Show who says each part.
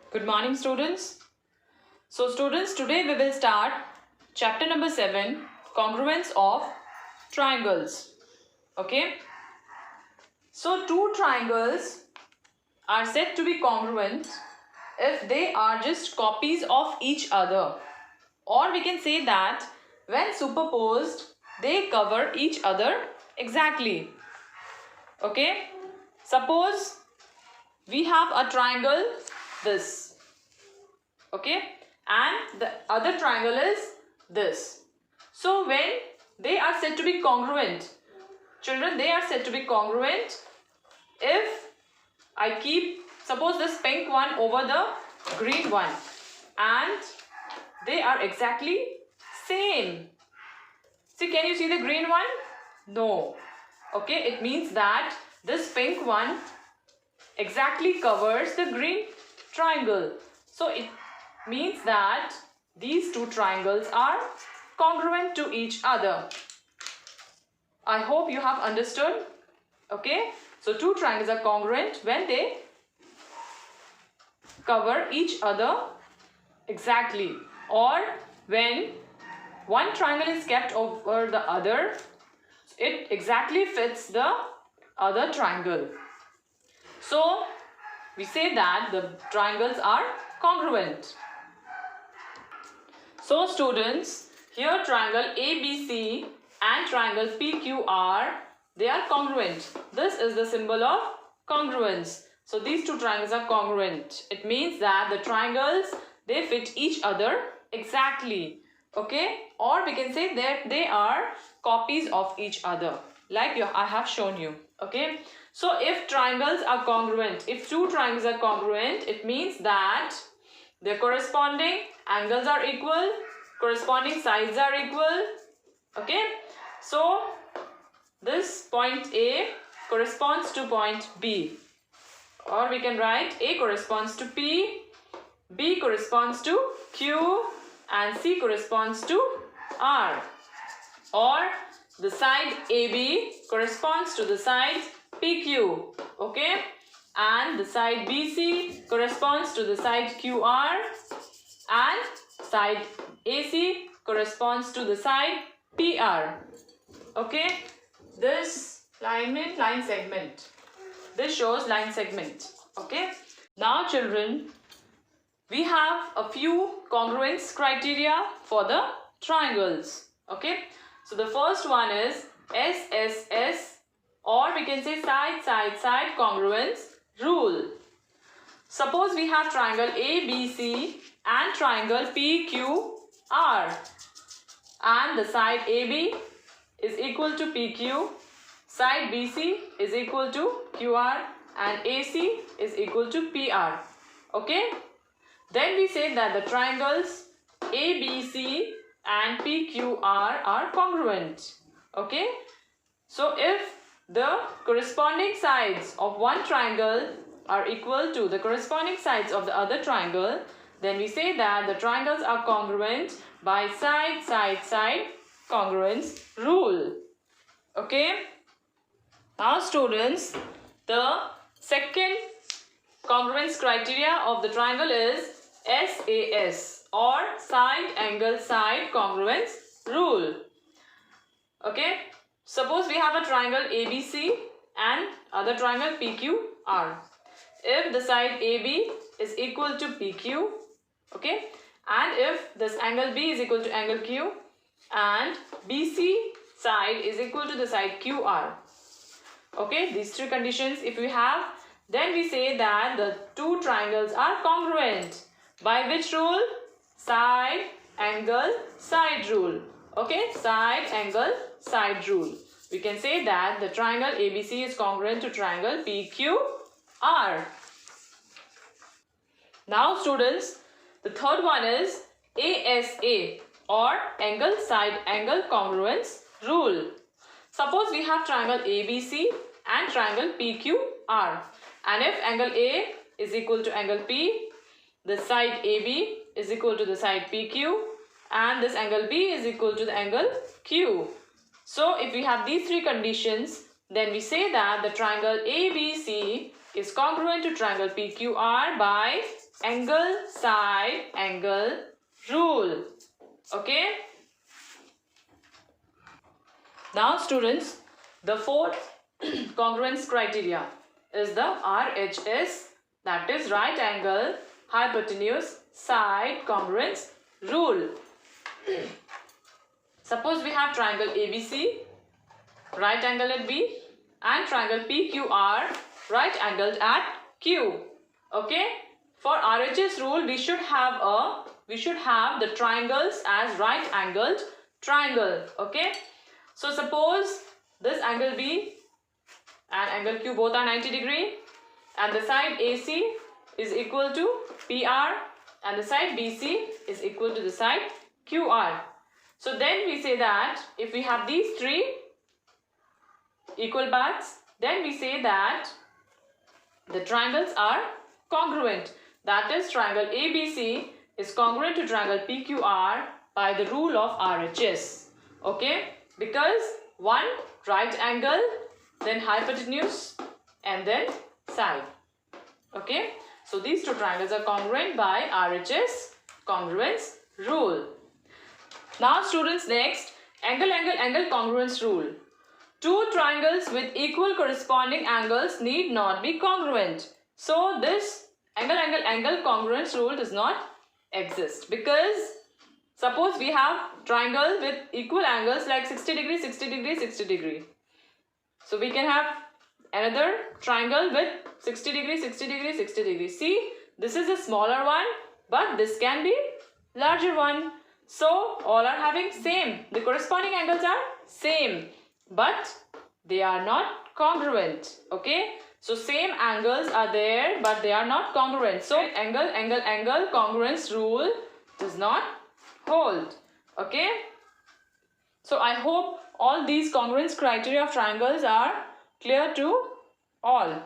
Speaker 1: Good morning, students. So, students, today we will start chapter number 7, congruence of triangles. Okay. So, two triangles are said to be congruent if they are just copies of each other, or we can say that when superposed, they cover each other exactly. Okay. Suppose we have a triangle this, okay, and the other triangle is this. So when they are said to be congruent, children, they are said to be congruent if I keep, suppose, this pink one over the green one, and they are exactly same. See, can you see the green one? No. Okay, it means that this pink one exactly covers the green triangle. So it means that these two triangles are congruent to each other. I hope you have understood. Okay, so two triangles are congruent when they cover each other exactly, or when one triangle is kept over the other, it exactly fits the other triangle. So we say that the triangles are congruent. So students, here triangle ABC and triangle PQR, they are congruent. This is the symbol of congruence. So these two triangles are congruent. It means that the triangles, they fit each other exactly. Okay, or we can say that they are copies of each other, like I have shown you. Okay, so if triangles are congruent, if two triangles are congruent, it means that their corresponding angles are equal, corresponding sides are equal. Okay, so this point A corresponds to point B, or we can write A corresponds to P, B corresponds to Q, and C corresponds to R, or the side AB corresponds to the side PQ, okay, and the side BC corresponds to the side QR, and side AC corresponds to the side PR. Okay, this line segment. This shows line segment. Okay, now children, we have a few congruence criteria for the triangles. Okay, so the first one is SSS, or we can say side congruence rule. Suppose we have triangle ABC and triangle PQR, and the side AB is equal to PQ, side BC is equal to QR, and AC is equal to PR. Okay, then we say that the triangles ABC and PQR are congruent. Okay, so if the corresponding sides of one triangle are equal to the corresponding sides of the other triangle, then we say that the triangles are congruent by side congruence rule. Okay, now students, the second congruence criteria of the triangle is SAS, or side angle side congruence rule. Okay, suppose we have a triangle ABC and other triangle PQR. If the side AB is equal to PQ, okay, and if this angle B is equal to angle Q, and BC side is equal to the side QR, okay, these three conditions if we have, then we say that the two triangles are congruent. By which rule? Side angle side rule. Okay, side angle side rule. We can say that the triangle ABC is congruent to triangle PQR. Now students, the third one is ASA, or angle side angle congruence rule. Suppose we have triangle ABC and triangle PQR, and if angle A is equal to angle P, the side AB is equal to the side PQ, and this angle B is equal to the angle Q. So if we have these three conditions, then we say that the triangle ABC is congruent to triangle PQR by angle side angle rule. Okay. Now students, the fourth congruence criteria is the RHS, that is right angle hypotenuse side congruence rule. Suppose we have triangle ABC, right angle at B, and triangle PQR, right angled at Q. Okay. For RHS rule, we should have the triangles as right angled triangle. Okay. So suppose this angle B and angle Q both are 90 degree, and the side AC is equal to PR and the side BC is equal to the side QR. So then we say that if we have these three equal parts, then we say that the triangles are congruent. That is, triangle ABC is congruent to triangle PQR by the rule of RHS. Okay, because one right angle, then hypotenuse, and then side. Okay, so these two triangles are congruent by RHS congruence rule. Now students, next, angle congruence rule. Two triangles with equal corresponding angles need not be congruent. So this angle congruence rule does not exist, because suppose we have triangle with equal angles like 60 degree, 60 degree, 60 degree. So we can have another triangle with 60 degree, 60 degree, 60 degree. See, this is a smaller one, but this can be larger one. So all are having same. The corresponding angles are same, but they are not congruent. Okay. So same angles are there, but they are not congruent. So angle congruence rule does not hold. Okay. So I hope all these congruence criteria of triangles are clear to all.